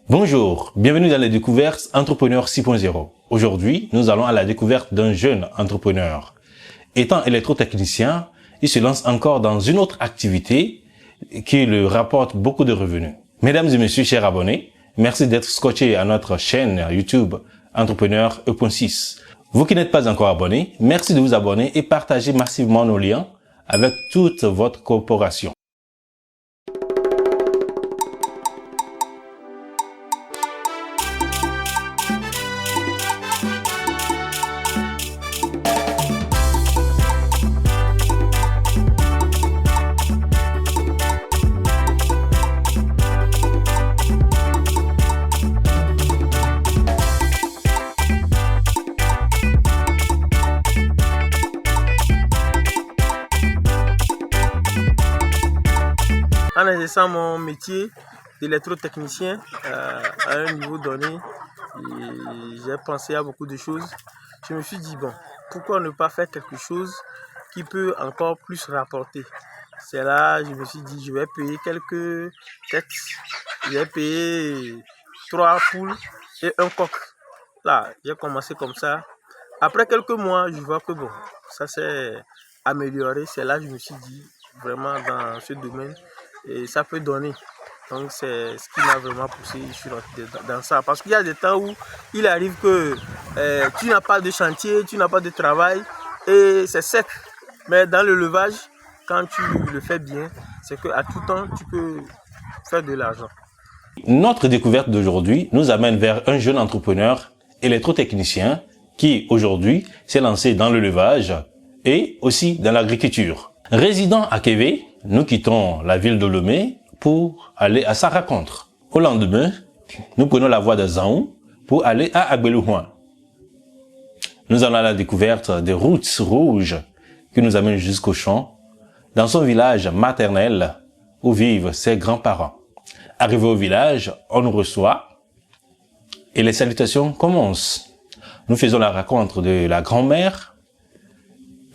Bonjour, bienvenue dans les découvertes Entrepreneur 6.0. Aujourd'hui, nous allons à la découverte d'un jeune entrepreneur. Étant électrotechnicien, il se lance encore dans une autre activité qui lui rapporte beaucoup de revenus. Mesdames et messieurs, chers abonnés, merci d'être scotchés à notre chaîne YouTube Entrepreneur E.6. Vous qui n'êtes pas encore abonnés, merci de vous abonner et partager massivement nos liens avec toute votre coopération. En exerçant mon métier d'électrotechnicien à un niveau donné, j'ai pensé à beaucoup de choses. Je me suis dit, bon, pourquoi ne pas faire quelque chose qui peut encore plus rapporter? C'est là, je me suis dit, je vais payer quelques têtes, je vais payer 3 poules et un coq. Là, j'ai commencé comme ça. Après quelques mois, je vois que bon, ça s'est amélioré. C'est là que je me suis dit, vraiment dans ce domaine, et ça peut donner. Donc c'est ce qui m'a vraiment poussé dans ça. Parce qu'il y a des temps où il arrive que tu n'as pas de chantier, tu n'as pas de travail et c'est sec. Mais dans le levage, quand tu le fais bien, c'est qu'à tout temps, tu peux faire de l'argent. Notre découverte d'aujourd'hui nous amène vers un jeune entrepreneur électrotechnicien qui aujourd'hui s'est lancé dans le levage et aussi dans l'agriculture. Résidant à Kévé, nous quittons la ville de Lomé pour aller à sa rencontre. Au lendemain, nous prenons la voie de Zaou pour aller à Agbelouhouan. Nous allons à la découverte des routes rouges qui nous amènent jusqu'au champ, dans son village maternel où vivent ses grands-parents. Arrivé au village, on nous reçoit et les salutations commencent. Nous faisons la rencontre de la grand-mère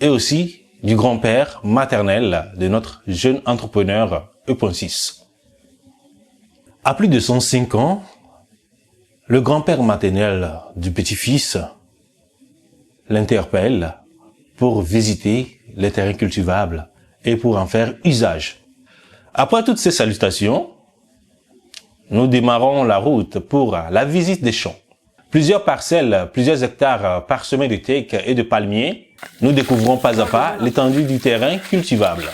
et aussi du grand-père maternel de notre jeune entrepreneur E.6. À plus de 105 ans, le grand-père maternel du petit-fils l'interpelle pour visiter les terrains cultivables et pour en faire usage. Après toutes ces salutations, nous démarrons la route pour la visite des champs. Plusieurs parcelles, plusieurs hectares parsemés de teck et de palmiers, nous découvrons pas à pas l'étendue du terrain cultivable.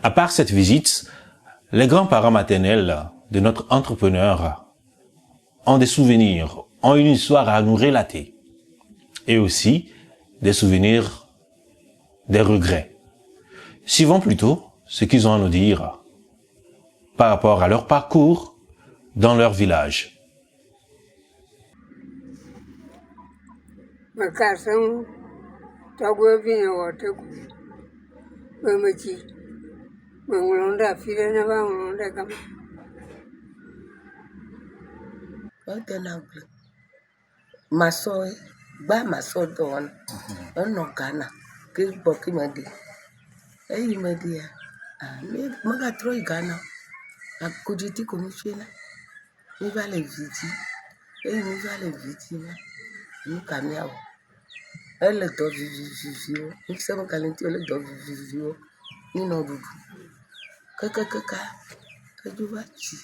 À part cette visite, les grands-parents maternels de notre entrepreneur ont des souvenirs, ont une histoire à nous relater. Et aussi des souvenirs, des regrets. Suivons plutôt ce qu'ils ont à nous dire par rapport à leur parcours dans leur village. Maso ba maso don no Ghana ke boki madi e madi ya me maga troi Ghana akujiti komishena mi va le viti mi va le viti mi kamiao elle do vivio mi se mo kalenti elle do vivio ni no dudu kaka e do vachi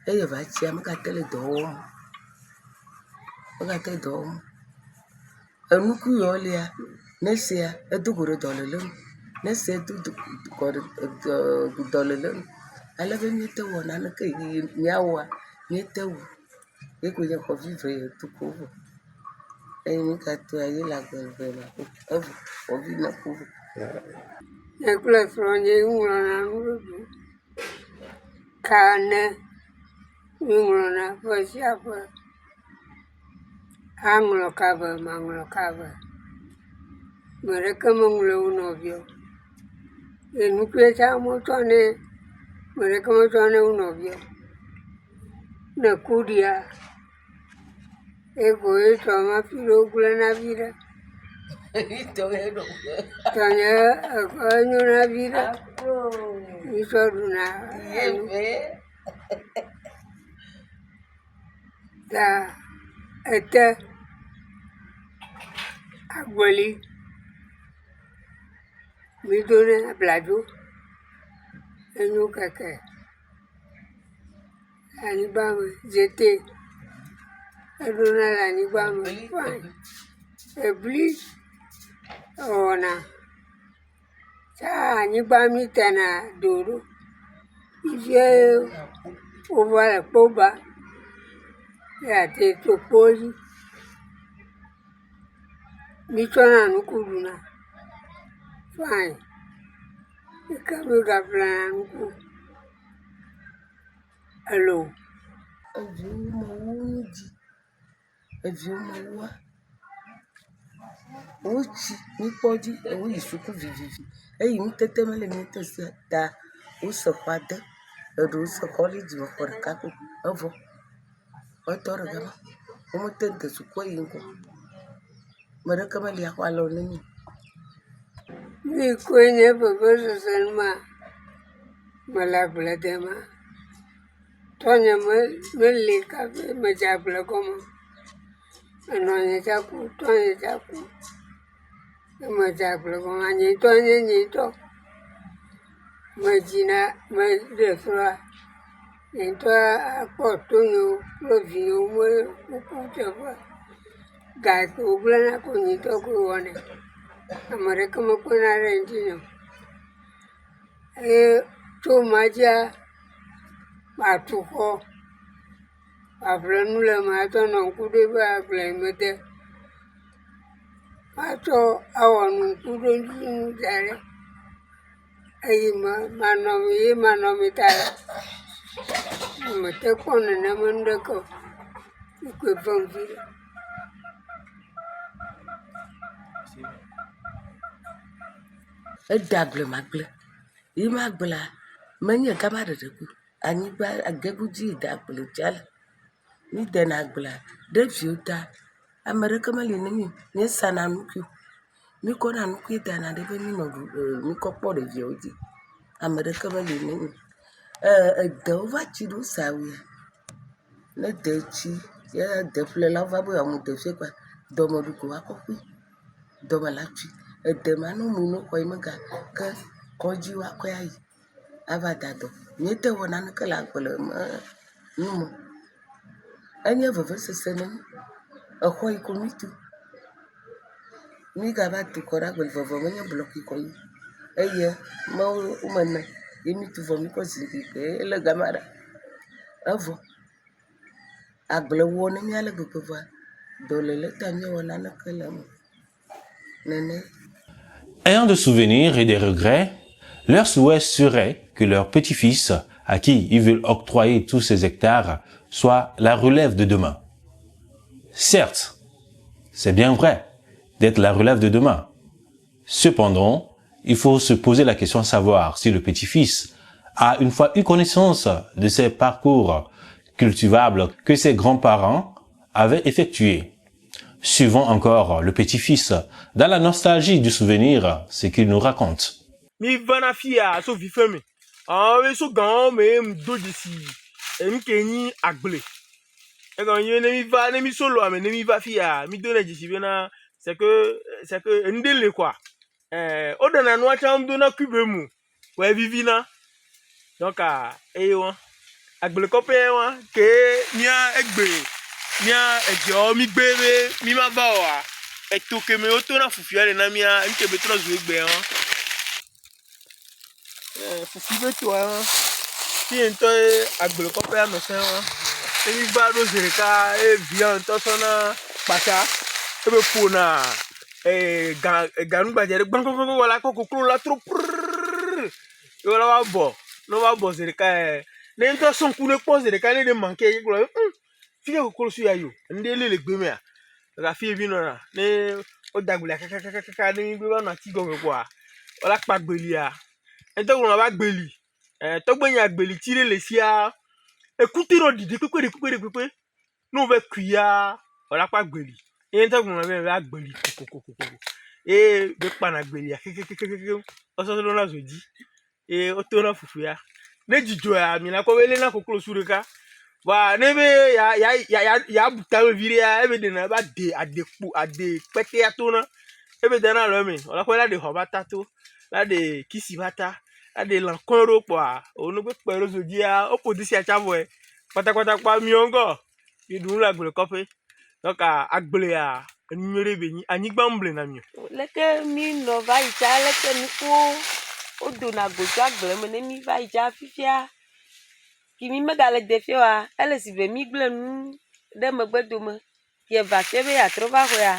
e vachi amaka tele do Ogate dom. Enuku yolia. Nesia eduguru dolelum. Nesia du dolelum. Alave miete wona na ke nyawa miete wu. Eko ya ko vivre tuko. mi ka to ayi la gbẹgbẹ evu obi na kubu. Ekule fronje ngulona ngudu. Kane ngulona fosiapa. Anglo kaba manglo kaba. Mereka mengulo unovio. Enuketa motone mereka motone unovio. Nakudia. Ego eto mapiro kula na vida. Tanya akanyo na vida. Iso duna. Da ete agwali. Midone ablado. Enyo kake. Anibame zete. Adona anibame fine. Ebli ona. Sa anibame tana doro. Ije ovala poba. Ya te topoji. Mitona nukuduna. Fine. Ikamu gaplana nuku. Hello. Evi mo wuji. Evi mo wa. Ochi mi podi ewu isuku vivivi. Eyi mi tete mele mi tese da o so pade. Edo so college mo for kaku. Evo. O toro gama. O mo tente su ko yinko. Mere kama li akwa lo nini. Mi kwenye baba susanma. Malabla dema. Tonya mele kafe majabla koma. Anonya chaku, tonya chaku. Majabla koma nyito. Majina majefra. Nyito apotunyo provinyo mwe ukutewa. Gato ublana kunyito kuwane. Amareka mkuna rentino. Tumaja matuko. Afranule mato nonkude ba aflemete. Mato awanu kudo njini dare. Ayi manomi tara. Mate kone namandako. Ikwe pamfiri. Dagle magle. I magla. Manya kamara deku. Ani ba agebuji dagle jala. Ni denagla. Deviuta. Amerika mali nimi. Ni sana nuku. Mi kona nuku dana debe mi no mi kopo de viodi. Amerika mali nimi. Dova chidu sawi. Ne dechi. Ya defle la vabo ya mu defe kwa. Domo duku wako kui. Domo lachi. Edemanu muno kwa imega ka koji wako yayi. Avadado. Nyete wona nkala akpele numo. Anya veve sesene. Akwa ikomitu. Mi gaba tu kora gwe veve menya bloki koyi. Eye ma umana. Imi tu vomi ko zindike. Ele gamara. Avo. Agle wone mi ale gukova. Dole le tanya wona nakala mo. Nene. Ayant des souvenirs et des regrets, leur souhait serait que leur petit-fils, à qui ils veulent octroyer tous ces hectares, soit la relève de demain. Certes, c'est bien vrai d'être la relève de demain. Cependant, il faut se poser la question de savoir si le petit-fils a une fois eu connaissance de ces parcours cultivables que ses grands-parents avaient effectués. Suivons encore le petit-fils dans la nostalgie du souvenir, ce qu'il nous raconte. Mi vana fia so vifeme. We so gan me mdoji si. Mkeni agble. E gan yene mi va ne mi solo ame ne mi va fia mi donne jisi bena c'est que ndele quoi. O dana no acha mdona kubemu. We vivina. Donc won agble kope won ke mia egbe mia ejo mi gbere mi ma ba wa e to ke me o to na fufu ale na mia nke be to na zu egbe won fufu be to won ti ento agble kope no se won e mi ba do zere ka e vian to so na pata e be ƒona ganugbaje ɖe gbãgbãgbã wala kɔ koklo la tro e wala va bɔ ne va bɔ zi ɖeka ne ŋutɔ sɔn ku ne kpɔ zi ɖeka ne ɖe manke ye gblɔ fi ke koklo su ya yo ŋɖe le gbe mea gafi vi nɔna ne wo da gbelia kakakaka ne mi be va nɔ ati gɔme kɔa wala kpa gbelia ŋutɔ gblɔ va gbeli tɔgbe nya gbeli ti ɖe le sia ekute ɖo ɖiɖi kpekpe ne wo ve kuia wala kpa gbeli ye ŋutɔ gblɔ be va gbeli kokokoko ye be kpana gbelia kekekekeke ɔsɔsɔ ɖo na zo dzi ye woto na fufu ya ne dzidzɔa mi na kɔ be le na koklo su ɖeka wa ne be ya buta be vi ɖea ebe ɖena ba ade kpete ya to na ebe dana lɔ me wala kɔ la de xɔ ba ta to la de kisi ba ta la de lã kɔ ɖo kpɔa onu gbe kpe ɖo zo dzia o ƒo disi atsa vɔe kpatakpata kpa miɔ ŋgɔ mi ɖu le agble kɔƒe donc agblea enu ɖe be anyigba ŋble na mi leke mi nɔ va yi tsa leke nukuwo wodona go tso agble me ne mi va yi tsa fifia ki mi megale de fia wa ele si be mi gble nu ɖe megbe dome ye va fia be atrɔ va xɔa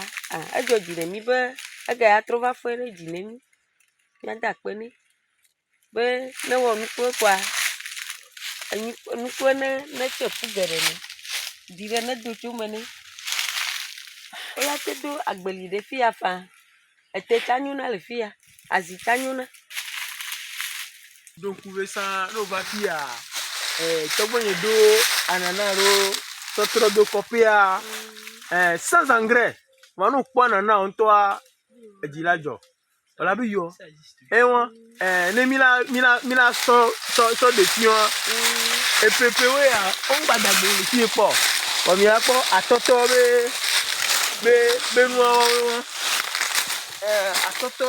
edzo dzi ne mi be ege atrɔ va fɔe ɖe dzi ne mi miada akpe ne be ne wɔ nukuwo kɔa nukuwo ne tse fu geɖe ne di ɖe ne do tso me ne oya te do agbeli ɖe fia fa ete tsa nyo na le fia azi tsa nyo na donc ve sa no va fia tɔgbe nye do anana ro tɔtrɔ do kɔƒea sans engrais va no kpɔ anana ŋutɔa edzi la dzɔ wala be yɔ ewa ne mi la sɔ de fi wa epepe wo ya o ŋgba dagbe le fi kpɔ kɔmi akpɔ atɔtɔ be nuwa atɔtɔ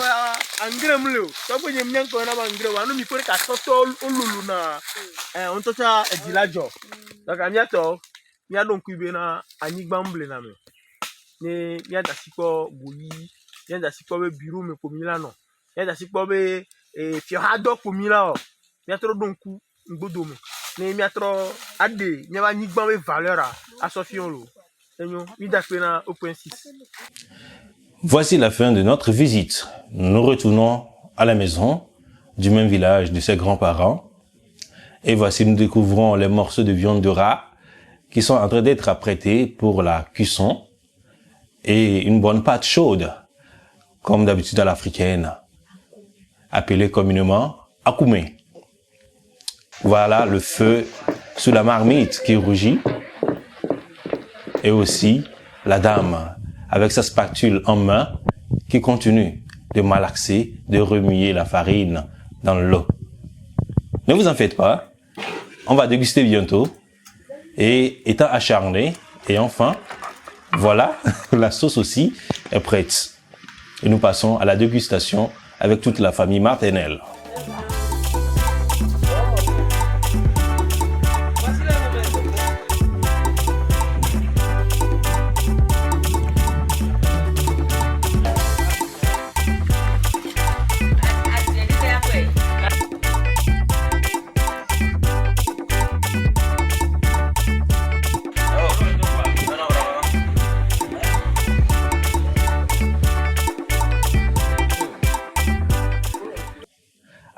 engrais mu le o tɔgbe nye mia ŋkɔ na ba engrais wa no mi ko ɖe ka atɔtɔ olulu na ŋutɔtsa edzi la dzɔ donc miatɔ miaɖo ŋkui be na anyigba ŋble na me ne miada si kpɔ goyi miada si kpɔ be biro me ko mi la nɔ miada si kpɔ be fiɔha dɔ ko mi la o miatrɔ ɖo ŋku ŋgbodo me ne miatrɔ aɖe miabe anyigba be valeur asɔ fi lo enyo mi da kpe na 0.6. Voici la fin de notre visite. Nous retournons à la maison du même village de ses grands-parents. Et voici, nous découvrons les morceaux de viande de rat qui sont en train d'être apprêtés pour la cuisson. Et une bonne pâte chaude, comme d'habitude à l'africaine, appelée communément akoumé. Voilà le feu sous la marmite qui rougit. Et aussi la dame avec sa spatule en main qui continue de malaxer, de remuer la farine dans l'eau. Ne vous en faites pas, on va déguster bientôt. Et étant acharné, et enfin, voilà, la sauce aussi est prête. Et nous passons à la dégustation avec toute la famille Martinel.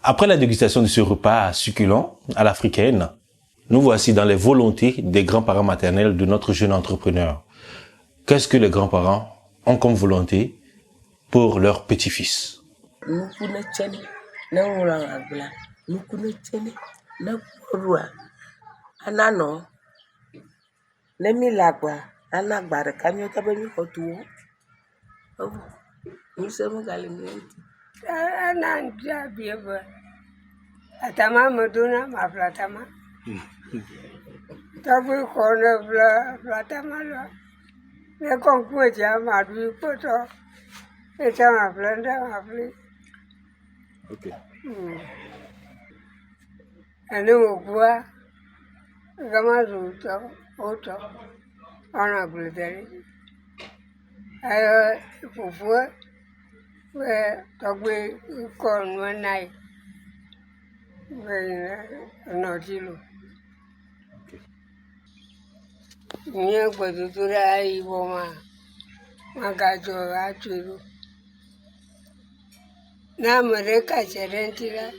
Après la dégustation de ce repas succulent à l'africaine, nous voici dans les volontés des grands-parents maternels de notre jeune entrepreneur. Qu'est-ce que les grands-parents ont comme volonté pour leur petit-fils? Atama medona ma flatama. Tabu kono flatama lo. Ne konku ja ma du poto. Eta ma flanda ma fli. Okay. Ane ogwa gama zuto oto ana gliteri. Ayo fufu we togbe kon wanai. No dilo. Nye gbedutura iboma. magajo aturu na mereka serentira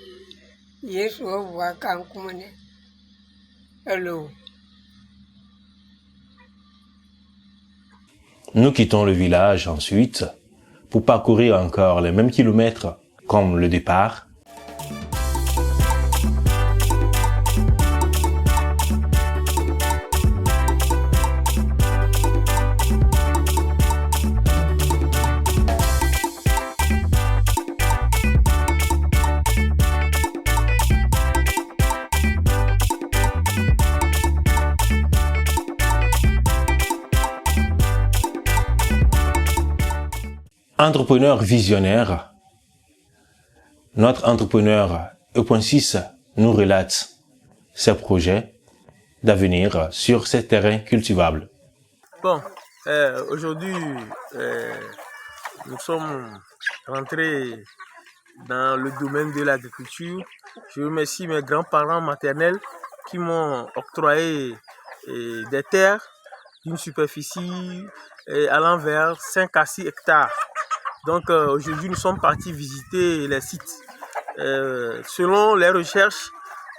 Yesu wa kankumune hello. Nous quittons le village ensuite pour parcourir encore les mêmes kilomètres comme le départ. Entrepreneur visionnaire, notre entrepreneur E.6 nous relate ses projets d'avenir sur ces terrains cultivables. Bon, aujourd'hui, nous sommes rentrés dans le domaine de l'agriculture. Je remercie mes grands-parents maternels qui m'ont octroyé des terres d'une superficie allant vers 5 à 6 hectares. Donc aujourd'hui, nous sommes partis visiter les sites. Selon les recherches,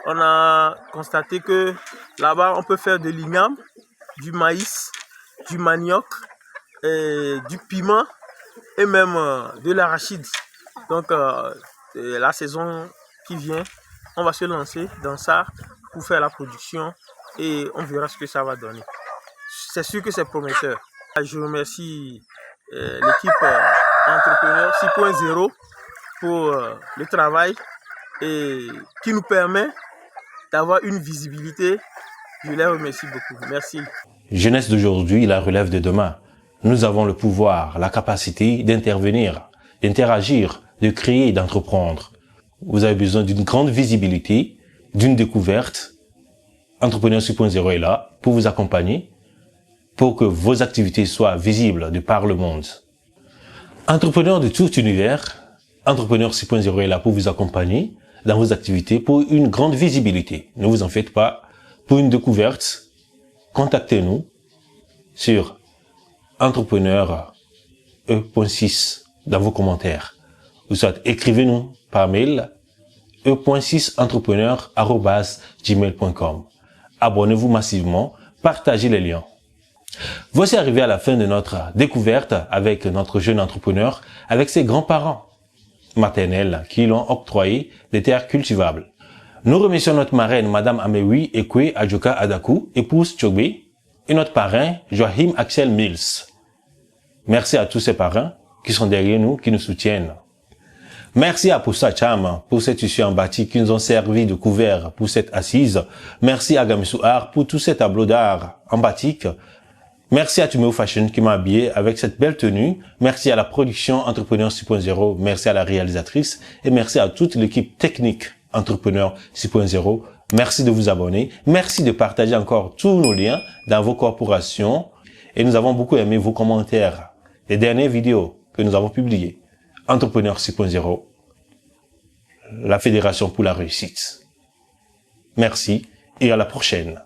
on a constaté que là-bas, on peut faire de l'igname, du maïs, du manioc, du piment et même de l'arachide. Donc la saison qui vient, on va se lancer dans ça pour faire la production et on verra ce que ça va donner. C'est sûr que c'est prometteur. Je remercie l'équipe Entrepreneur 6.0 pour le travail et qui nous permet d'avoir une visibilité. Je les remercie beaucoup. Merci. Jeunesse d'aujourd'hui, la relève de demain. Nous avons le pouvoir, la capacité d'intervenir, d'interagir, de créer, d'entreprendre. Vous avez besoin d'une grande visibilité, d'une découverte. Entrepreneur 6.0 est là pour vous accompagner, pour que vos activités soient visibles de par le monde. Entrepreneur de tout univers, Entrepreneur 6.0 est là pour vous accompagner dans vos activités pour une grande visibilité. Ne vous en faites pas. Pour une découverte, contactez-nous sur Entrepreneur E.6 dans vos commentaires. Ou soit écrivez-nous par mail e.6entrepreneur@gmail.com. Abonnez-vous massivement, partagez les liens. Voici arrivé à la fin de notre découverte avec notre jeune entrepreneur, avec ses grands-parents maternels qui l'ont octroyé des terres cultivables. Nous remercions notre marraine, Madame Amewi Ekwe Adjoka Adaku, épouse Tchogbe, et notre parrain, Joachim Axel Mills. Merci à tous ces parrains qui sont derrière nous, qui nous soutiennent. Merci à Poussa Cham pour ces tissus en batik qui nous ont servi de couvert pour cette assise. Merci à Gamsouar pour tous ces tableaux d'art en batik. Merci à Tumeo Fashion qui m'a habillé avec cette belle tenue. Merci à la production Entrepreneur 6.0. Merci à la réalisatrice. Et merci à toute l'équipe technique Entrepreneur 6.0. Merci de vous abonner. Merci de partager encore tous nos liens dans vos corporations. Et nous avons beaucoup aimé vos commentaires. Les dernières vidéos que nous avons publiées. Entrepreneur 6.0. La Fédération pour la réussite. Merci et à la prochaine.